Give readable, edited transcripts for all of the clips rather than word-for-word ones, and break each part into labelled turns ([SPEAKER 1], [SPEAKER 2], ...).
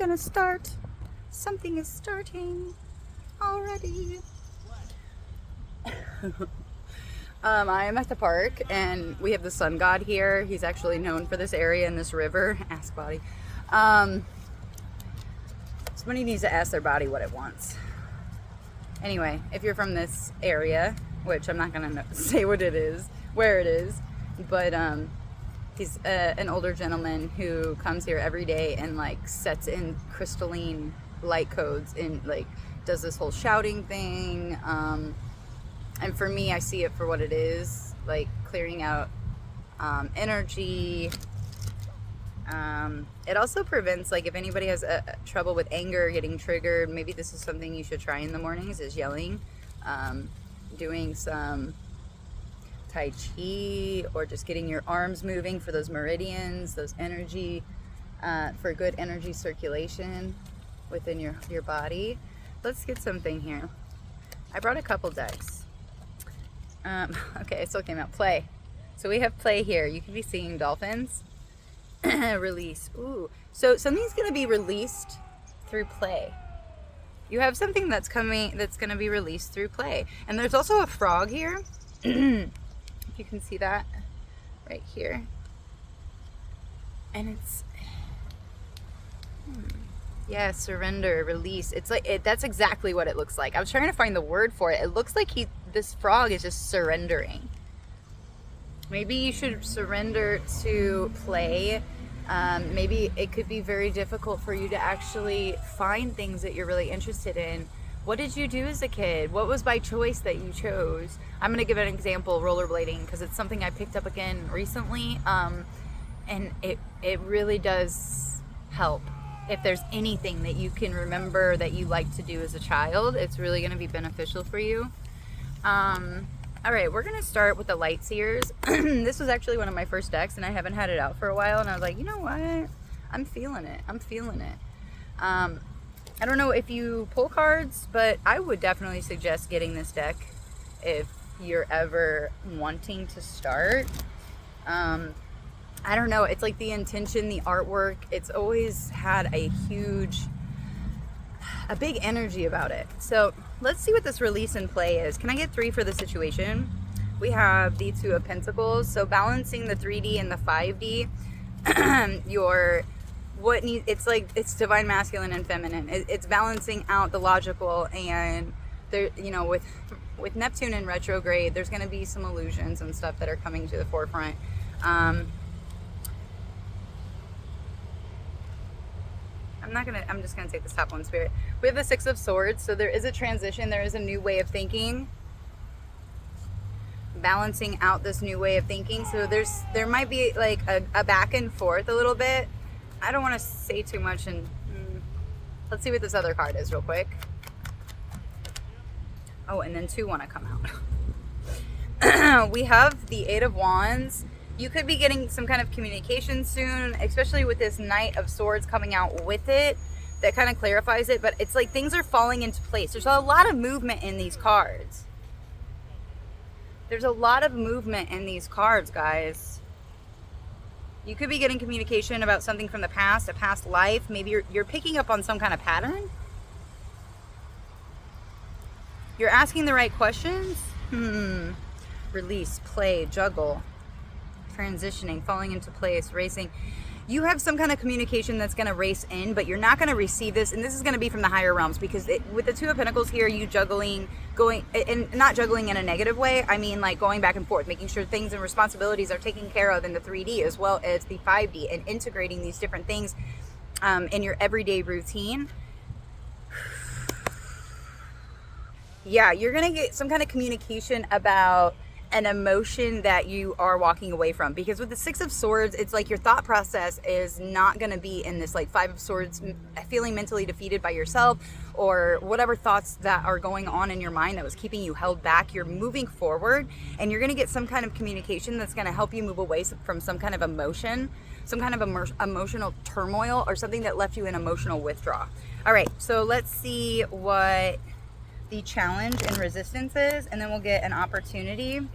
[SPEAKER 1] gonna start. Something is starting already. I am at the park and we have the sun god here. He's actually known for this area and this river. Ask body. Somebody needs to ask their body what it wants. Anyway, if you're from this area, which I'm not gonna say what it is, where it is, but he's an older gentleman who comes here every day and like sets in crystalline light codes and like does this whole shouting thing. And for me, I see it for what it is, like clearing out energy. It also prevents, like, if anybody has trouble with anger, getting triggered, maybe this is something you should try in the mornings, is yelling, doing some Tai Chi, or just getting your arms moving for those meridians, those energy, for good energy circulation within your body. Let's get something here. I brought a couple decks. Okay, it still came out. Play. So we have play here. You can be seeing dolphins. Release. Ooh. So something's going to be released through play. You have something that's coming that's going to be released through play. And there's also a frog here. If you can see that right here. And it's yeah, surrender, release. It's like that's exactly what it looks like. I was trying to find the word for it. It looks like this frog is just surrendering. Maybe you should surrender to play. Maybe it could be very difficult for you to actually find things that you're really interested in. What did you do as a kid? What was by choice that you chose? I'm going to give an example, rollerblading, because it's something I picked up again recently. And it really does help. If there's anything that you can remember that you liked to do as a child, it's really going to be beneficial for you. All right, we're going to start with the Light Seers. This was actually one of my first decks, and I haven't had it out for a while, and I was like, you know what? I'm feeling it. I'm feeling it. I don't know if you pull cards, but I would definitely suggest getting this deck if you're ever wanting to start. I don't know. It's like the intention, the artwork. It's always had a big energy about it. So let's see what this release and play is. Can I get 3 for the situation? We have the Two of Pentacles. So balancing the 3D and the 5D. It's divine masculine and feminine. It's balancing out the logical, and there, with Neptune in retrograde, there's going to be some illusions and stuff that are coming to the forefront. I'm just gonna take this top one, Spirit. We have the Six of Swords, so there is a transition, there is a new way of thinking. Balancing out this new way of thinking. So there might be like a back and forth a little bit. I don't want to say too much, and let's see what this other card is real quick. Oh, and then 2 want to come out. We have the Eight of Wands. You could be getting some kind of communication soon, especially with this Knight of Swords coming out with it. That kind of clarifies it, but it's like things are falling into place. There's a lot of movement in these cards. There's a lot of movement in these cards, guys. You could be getting communication about something from the past, a past life. Maybe you're picking up on some kind of pattern. You're asking the right questions. Release, play, juggle. Transitioning, falling into place, racing. You have some kind of communication that's going to race in, but you're not going to receive this, and this is going to be from the higher realms, because with the Two of Pentacles here, you juggling, and not juggling in a negative way. I mean, like going back and forth, making sure things and responsibilities are taken care of in the 3D as well as the 5D, and integrating these different things in your everyday routine. Yeah, you're going to get some kind of communication about an emotion that you are walking away from, because with the Six of Swords, it's like your thought process is not going to be in this like Five of Swords, feeling mentally defeated by yourself, or whatever thoughts that are going on in your mind that was keeping you held back. You're moving forward, and you're going to get some kind of communication that's going to help you move away from some kind of emotion, some kind of emotional turmoil, or something that left you in emotional withdrawal. All right, so let's see what the challenge and resistance is, and then we'll get an opportunity.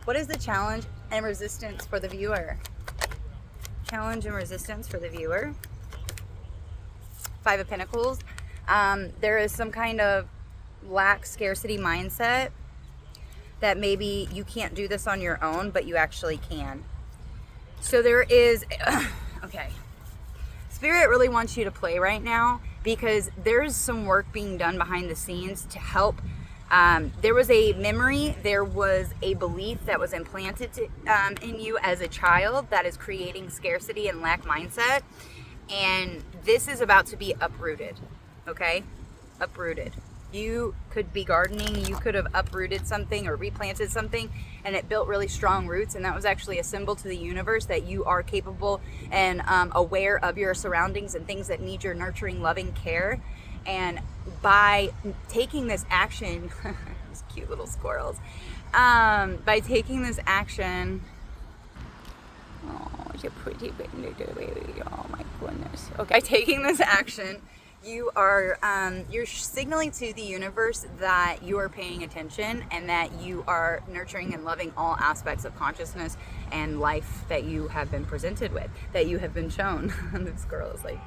[SPEAKER 1] What is the challenge and resistance for the viewer? Challenge and resistance for the viewer. Five of Pentacles. There is some kind of lack scarcity mindset that maybe you can't do this on your own, but you actually can. So there is, okay. Spirit really wants you to play right now because there's some work being done behind the scenes to help. There was a memory, there was a belief that was implanted in you as a child that is creating scarcity and lack mindset. And this is about to be uprooted, okay? Uprooted. You could be gardening, you could have uprooted something or replanted something and it built really strong roots, and that was actually a symbol to the universe that you are capable and aware of your surroundings and things that need your nurturing, loving care. And by taking this action, these cute little squirrels, by taking this action, oh, you're pretty baby, oh my goodness. Okay, by taking this action, you are you're signaling to the universe that you are paying attention and that you are nurturing and loving all aspects of consciousness and life that you have been presented with, that you have been shown. And this girl is like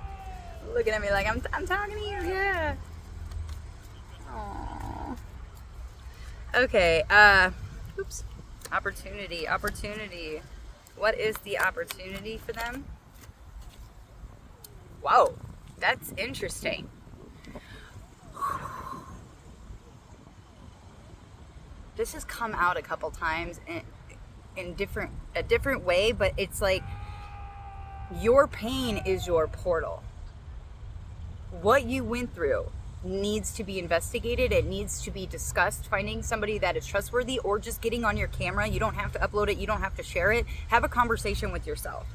[SPEAKER 1] looking at me like I'm talking to you. Yeah. Aww. Okay. Oops. Opportunity. What is the opportunity for them? Wow. That's interesting. This has come out a couple times in a different way, but it's like your pain is your portal. What you went through needs to be investigated. It needs to be discussed. Finding somebody that is trustworthy, or just getting on your camera. You don't have to upload it. You don't have to share it. Have a conversation with yourself.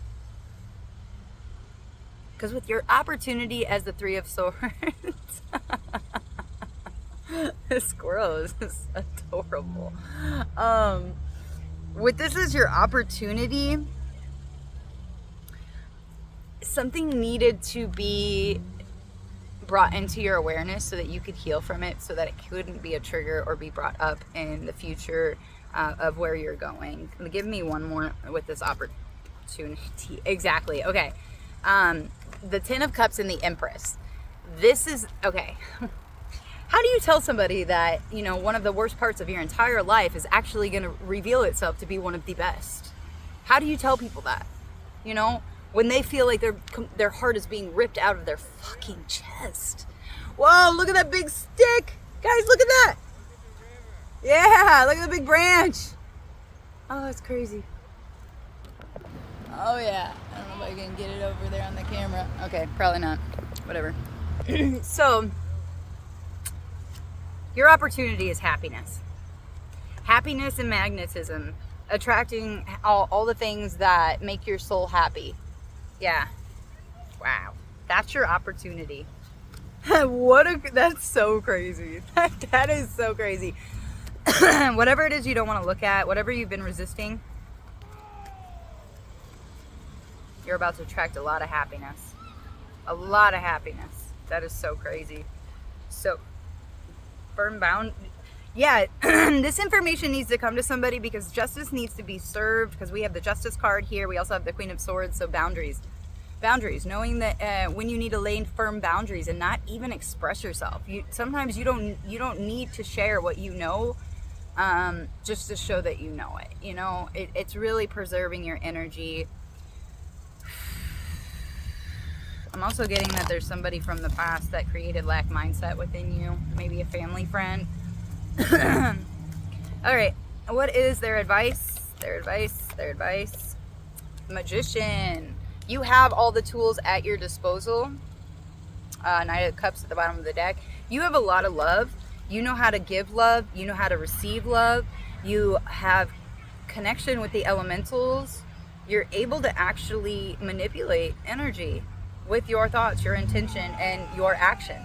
[SPEAKER 1] Because with your opportunity as the Three of Swords, this squirrel is just adorable. With this as your opportunity, something needed to be brought into your awareness so that you could heal from it, so that it couldn't be a trigger or be brought up in the future of where you're going. Give me one more with this opportunity. Exactly. Okay. The Ten of Cups and the Empress. This is, okay. How do you tell somebody that, you know, one of the worst parts of your entire life is actually going to reveal itself to be one of the best? How do you tell people that? You know, when they feel like their heart is being ripped out of their fucking chest. Whoa, look at that big stick. Guys, look at that. Yeah, look at the big branch. Oh, that's crazy. Oh yeah, I don't know if I can get it over there on the camera. Okay, probably not. Whatever. So, your opportunity is happiness. Happiness and magnetism. Attracting all the things that make your soul happy. Yeah. Wow. That's your opportunity. That's so crazy. That is so crazy. Whatever it is you don't want to look at, whatever you've been resisting, you're about to attract a lot of happiness. A lot of happiness. That is so crazy. So, firm bound. Yeah, this information needs to come to somebody because justice needs to be served, because we have the Justice card here. We also have the Queen of Swords, so boundaries. Boundaries, knowing that when you need to lay firm boundaries and not even express yourself. Sometimes you don't need to share what you know, just to show that you know it. You know, it's really preserving your energy. I'm also getting that there's somebody from the past that created lack mindset within you, maybe a family friend. All right, what is their advice? Their advice. Magician. You have all the tools at your disposal. Knight of Cups at the bottom of the deck. You have a lot of love. You know how to give love. You know how to receive love. You have connection with the elementals. You're able to actually manipulate energy with your thoughts, your intention, and your action.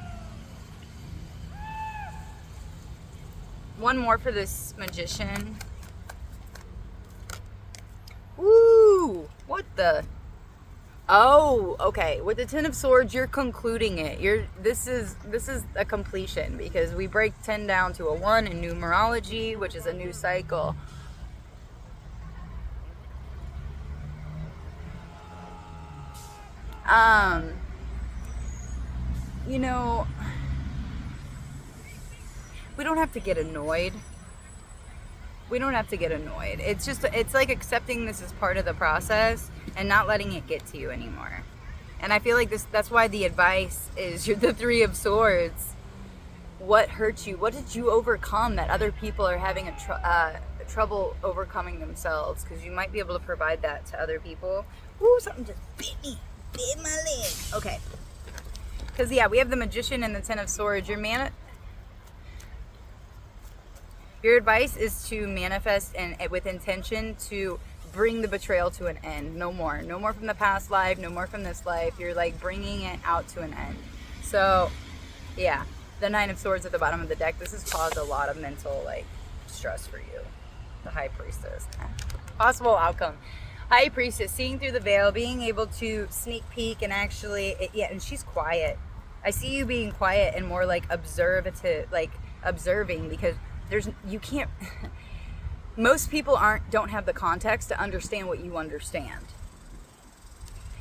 [SPEAKER 1] One more for this Magician. Woo! What the? Oh, okay. With the Ten of Swords, you're concluding it. This is a completion, because we break 10 down to a 1 in numerology, which is a new cycle. you know, we don't have to get annoyed. We don't have to get annoyed. It's just, it's like accepting this as part of the process and not letting it get to you anymore. And I feel like that's why the advice is, you're the Three of Swords. What hurt you? What did you overcome that other people are having trouble overcoming themselves? Because you might be able to provide that to other people. Ooh, something just bit me. Bit my leg. Okay. Because, yeah, we have the Magician and the Ten of Swords. Your advice is to manifest and with intention to bring the betrayal to an end. No more. No more from the past life. No more from this life. You're like bringing it out to an end. So, yeah. The Nine of Swords at the bottom of the deck. This has caused a lot of mental like stress for you. The High Priestess. Possible outcome. High Priestess. Seeing through the veil. Being able to sneak peek and actually... yeah, and she's quiet. I see you being quiet and more like observing, because you can't, most people don't have the context to understand what you understand.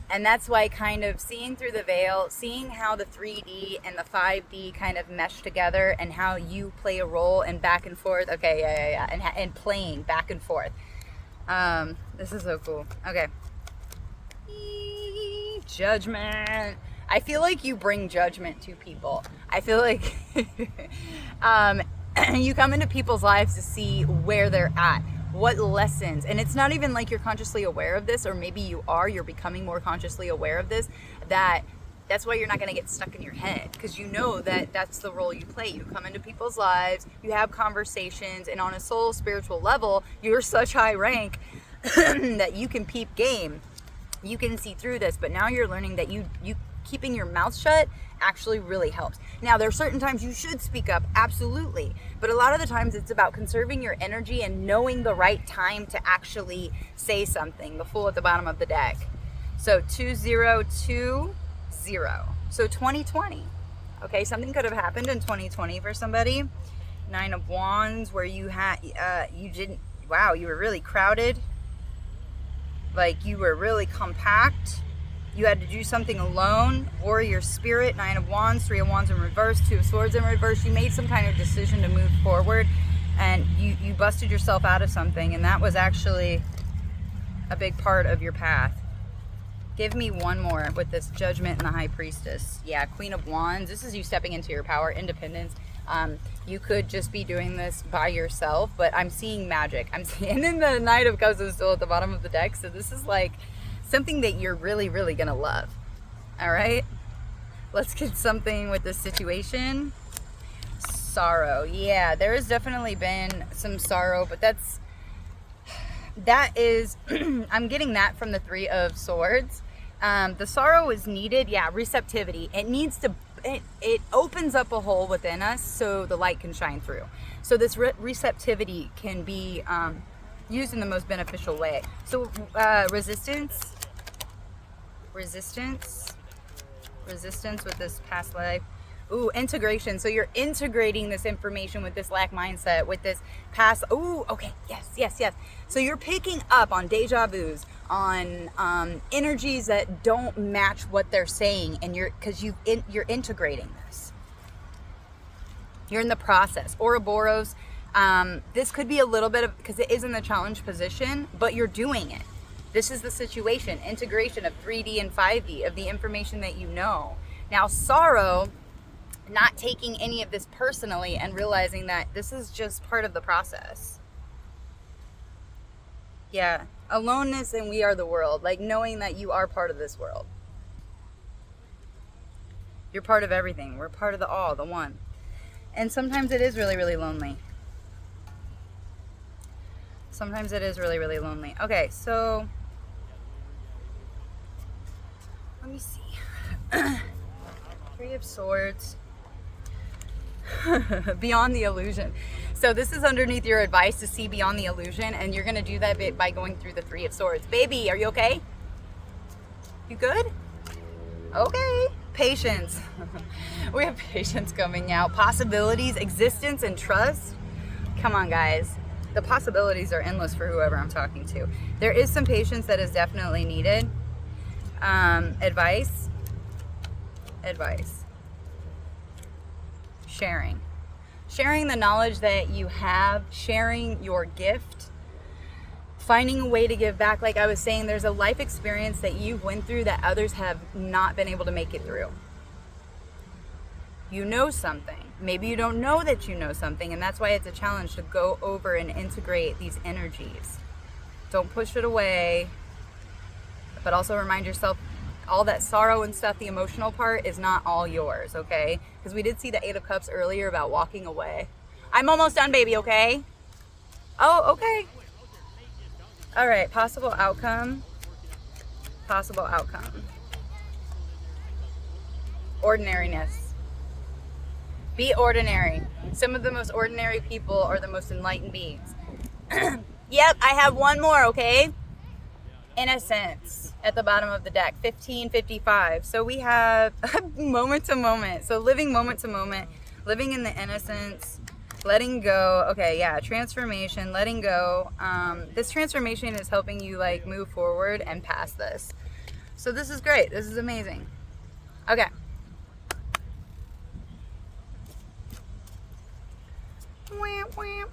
[SPEAKER 1] And that's why kind of seeing through the veil, seeing how the 3D and the 5D kind of mesh together and how you play a role and back and forth. Okay, yeah. And playing back and forth. This is so cool. Okay. Judgment. I feel like you bring judgment to people. I feel like you come into people's lives to see where they're at, what lessons, and it's not even like you're consciously aware of this, or maybe you're becoming more consciously aware of this, that's why you're not going to get stuck in your head, because you know that that's the role you play. You come into people's lives, you have conversations, and on a soul spiritual level, you're such high rank that you can peep game. You can see through this, but now you're learning that you keeping your mouth shut actually really helps. Now, there are certain times you should speak up, absolutely. But a lot of the times it's about conserving your energy and knowing the right time to actually say something. The Fool at the bottom of the deck. So 2020. So 2020. Okay, something could have happened in 2020 for somebody. Nine of Wands, where you were really crowded. Like you were really compact. You had to do something alone. Warrior spirit, Nine of Wands, Three of Wands in reverse, Two of Swords in reverse. You made some kind of decision to move forward, and you busted yourself out of something, and that was actually a big part of your path. Give me one more with this Judgment and the High Priestess. Yeah, Queen of Wands. This is you stepping into your power, independence. You could just be doing this by yourself, but I'm seeing magic. I'm seeing in the Knight of Cups is still at the bottom of the deck, so this is like something that you're really, really gonna love. All right, let's get something with this situation. Sorrow. Yeah, there has definitely been some sorrow, but that is I'm getting that from the Three of Swords. The sorrow is needed. Yeah, receptivity. It needs to, it opens up a hole within us so the light can shine through. So this receptivity can be used in the most beneficial way. So resistance with this past life. Ooh, integration. So you're integrating this information with this lack mindset, with this past. Ooh, okay, yes. So you're picking up on deja vus, on energies that don't match what they're saying, and you're integrating this. You're in the process. Ouroboros. This could be a little bit of, because it is in the challenge position, but you're doing it. This is the situation. Integration of 3D and 5D of the information that you know. Now, sorrow, not taking any of this personally and realizing that this is just part of the process. Yeah, aloneness and we are the world, like knowing that you are part of this world. You're part of everything. We're part of the all, the one. And sometimes it is really, really lonely. Sometimes it is really, really lonely. Okay, so let me see. Three of Swords. Beyond the illusion. So this is underneath your advice to see beyond the illusion, and you're going to do that by going through the Three of Swords. Baby, are you okay? You good? Okay. Patience. We have patience coming out. Possibilities, existence, and trust. Come on, guys. The possibilities are endless for whoever I'm talking to. There is some patience that is definitely needed. Advice. sharing. Sharing the knowledge that you have, sharing your gift, finding a way to give back. Like I was saying, there's a life experience that you went through that others have not been able to make it through. You know something. Maybe you don't know that you know something, and that's why it's a challenge to go over and integrate these energies. Don't push it away, but also remind yourself all that sorrow and stuff, the emotional part is not all yours, okay? Because we did see the Eight of Cups earlier about walking away. I'm almost done, baby, okay? Oh, okay. All right, possible outcome. Possible outcome. Ordinariness. Be ordinary. Some of the most ordinary people are the most enlightened beings. Yep, I have one more, okay? Innocence at the bottom of the deck, 1555. So we have moment to moment. So living moment to moment, living in the innocence, letting go. Okay, yeah, transformation, letting go. This transformation is helping you like move forward and past this. So this is great. This is amazing. Okay. Whamp, whamp.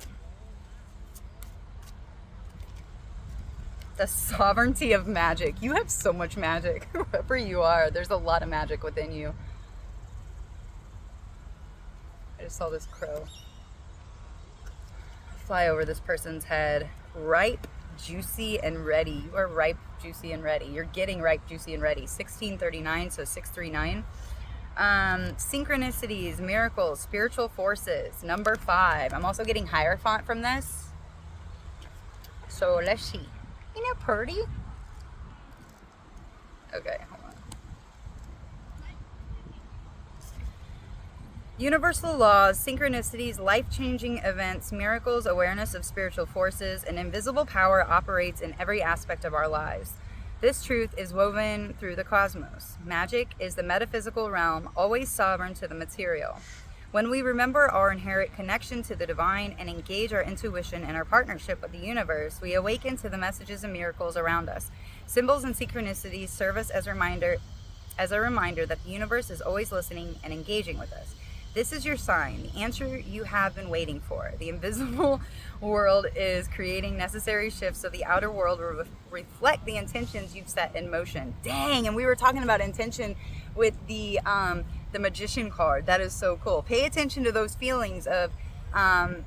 [SPEAKER 1] The sovereignty of magic. You have so much magic. Whoever you are, there's a lot of magic within you. I just saw this crow fly over this person's head. Ripe, juicy, and ready. You are ripe, juicy, and ready. You're getting ripe, juicy, and ready. 1639, so 639. Synchronicities, miracles, spiritual forces. Number 5. I'm also getting Hierophant from this. So let's see. Isn't it pretty? Okay, hold on. Universal laws, synchronicities, life-changing events, miracles, awareness of spiritual forces, an invisible power operates in every aspect of our lives. This truth is woven through the cosmos. Magic is the metaphysical realm, always sovereign to the material. When we remember our inherent connection to the divine and engage our intuition and our partnership with the universe, we awaken to the messages and miracles around us. Symbols and synchronicities serve us as a reminder that the universe is always listening and engaging with us. This is your sign, the answer you have been waiting for. The invisible world is creating necessary shifts so the outer world will reflect the intentions you've set in motion. Dang, and we were talking about intention with the Magician card. That is so cool. Pay attention to those feelings of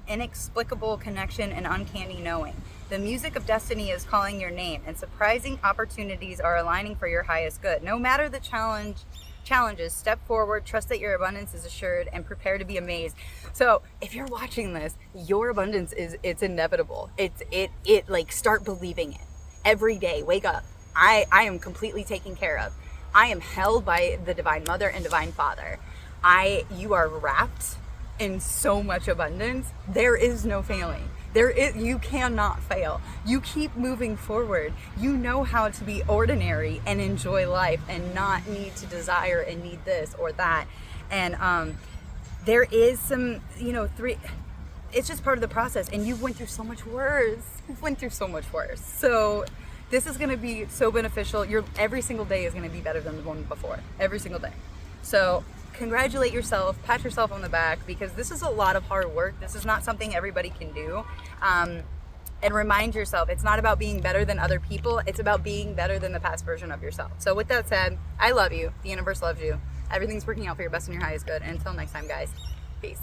[SPEAKER 1] inexplicable connection and uncanny knowing. The music of destiny is calling your name, and surprising opportunities are aligning for your highest good. No matter the challenges, step forward, trust that your abundance is assured, and prepare to be amazed. So if you're watching this, your abundance it's inevitable. It like, start believing it every day. Wake up. I am completely taken care of. I am held by the Divine Mother and Divine Father. You are wrapped in so much abundance. There is no failing. You cannot fail. You keep moving forward. You know how to be ordinary and enjoy life and not need to desire and need this or that. And there is some, it's just part of the process. And you went through so much worse. So this is going to be so beneficial. Every single day is going to be better than the one before. Every single day. So congratulate yourself, pat yourself on the back, because this is a lot of hard work. This is not something everybody can do. And remind yourself, it's not about being better than other people. It's about being better than the past version of yourself. So with that said, I love you. The universe loves you. Everything's working out for your best and your highest good. And until next time, guys, peace.